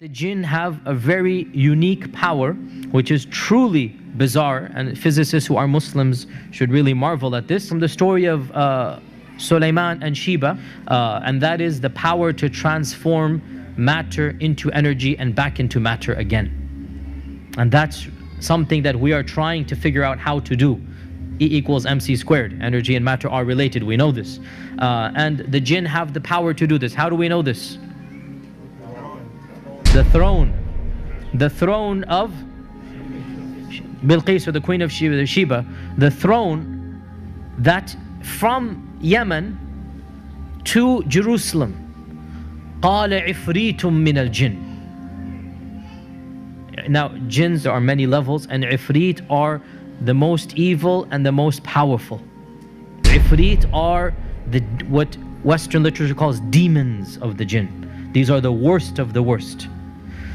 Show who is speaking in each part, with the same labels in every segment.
Speaker 1: The jinn have a very unique power, which is truly bizarre, and physicists who are Muslims should really marvel at this. From the story of Sulaiman and Sheba, and that is the power to transform matter into energy and back into matter again. And that's something that we are trying to figure out how to do. E equals mc squared. Energy and matter are related, we know this. And the jinn have the power to do this. How do we know this? The throne of Bilqis, or the queen of Sheba, the throne that from Yemen to Jerusalem. قال عفريت من الجن. Now, jinns, there are many levels, and ifrit are the most evil and the most powerful. Ifrit are what Western literature calls demons of the jinn. These are the worst of the worst.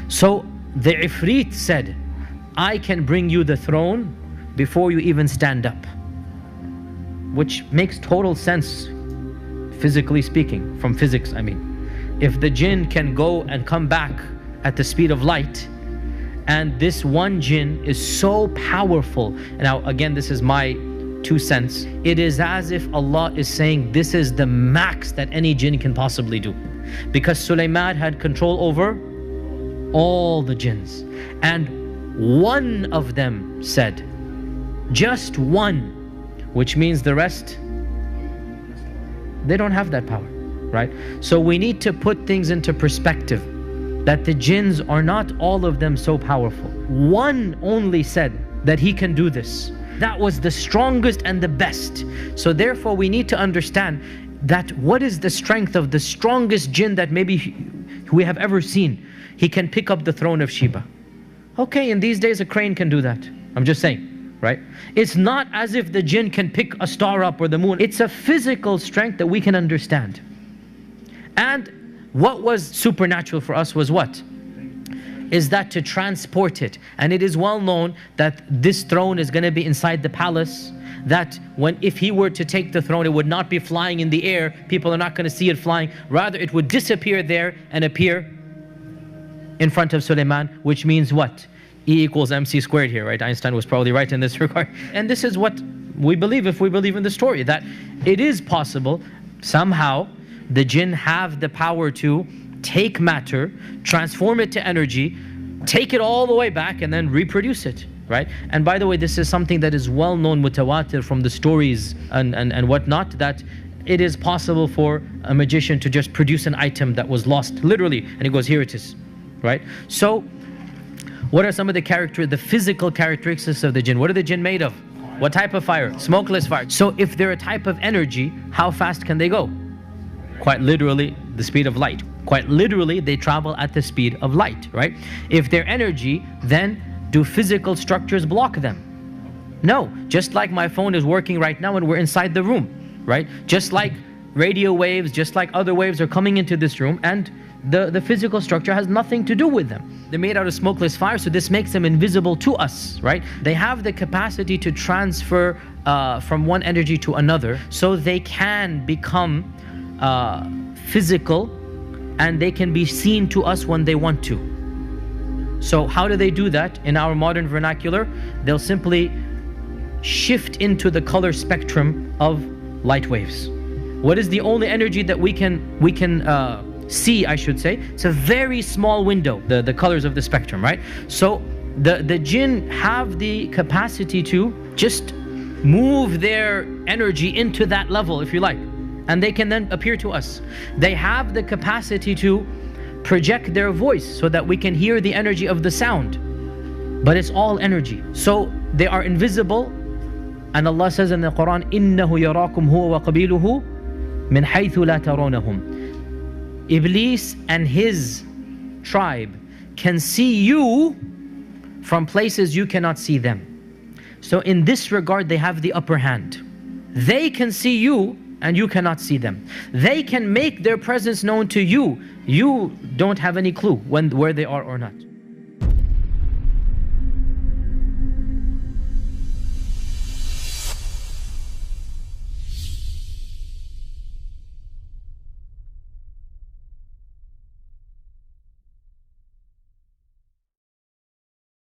Speaker 1: So the ifrit said, I can bring you the throne before you even stand up. Which makes total sense, physically speaking, from physics I mean. If the jinn can go and come back at the speed of light, and this one jinn is so powerful. Now again, this is my 2 cents. It is as if Allah is saying this is the max that any jinn can possibly do. Because Sulaiman had control over all the jinns. And one of them said, just one, which means the rest, they don't have that power, right? So we need to put things into perspective, that the jinns are not all of them so powerful. One only said that he can do this. That was the strongest and the best. So therefore we need to understand that what is the strength of the strongest jinn that maybe we have ever seen. He can pick up the throne of Sheba. Okay, in these days a crane can do that. I'm just saying, right? It's not as if the jinn can pick a star up or the moon. It's a physical strength that we can understand. And what was supernatural for us was what? Is that to transport it. And it is well known that this throne is going to be inside the palace, that if he were to take the throne, it would not be flying in the air. People are not going to see it flying. Rather, it would disappear there and appear in front of Sulaiman, which means what? E equals mc squared here, right? Einstein was probably right in this regard. And this is what we believe, if we believe in the story, that it is possible somehow the jinn have the power to take matter, transform it to energy, take it all the way back and then reproduce it, right? And by the way, this is something that is well known, mutawatir, from the stories and whatnot, that it is possible for a magician to just produce an item that was lost, literally, and he goes, here it is, right? So what are some of the physical characteristics of the jinn? What are the jinn made of? What type of fire? Smokeless fire. So if they're a type of energy, how fast can they go? Quite literally, the speed of light. Quite literally, they travel at the speed of light, right? If they're energy, then do physical structures block them? No. Just like my phone is working right now and we're inside the room, right? Just like radio waves, just like other waves are coming into this room, and the physical structure has nothing to do with them. They're made out of smokeless fire, so this makes them invisible to us, right? They have the capacity to transfer from one energy to another, so they can become physical, and they can be seen to us when they want to. So how do they do that? In our modern vernacular, they'll simply shift into the color spectrum of light waves. What is the only energy that we can see, I should say? It's a very small window, the colors of the spectrum, right? So the jinn have the capacity to just move their energy into that level, if you like, and they can then appear to us. They have the capacity to project their voice so that we can hear the energy of the sound, but it's all energy. So they are invisible, and Allah says in the Quran, إِنَّهُ يَرَاكُمْ هُوَ وَقَبِيلُهُ مِنْ حَيْثُ لَا تَرَوْنَهُمْ. Iblis and his tribe can see you from places you cannot see them. So in this regard, they have the upper hand. They can see you and you cannot see them. They can make their presence known to you. You don't have any clue where they are or not.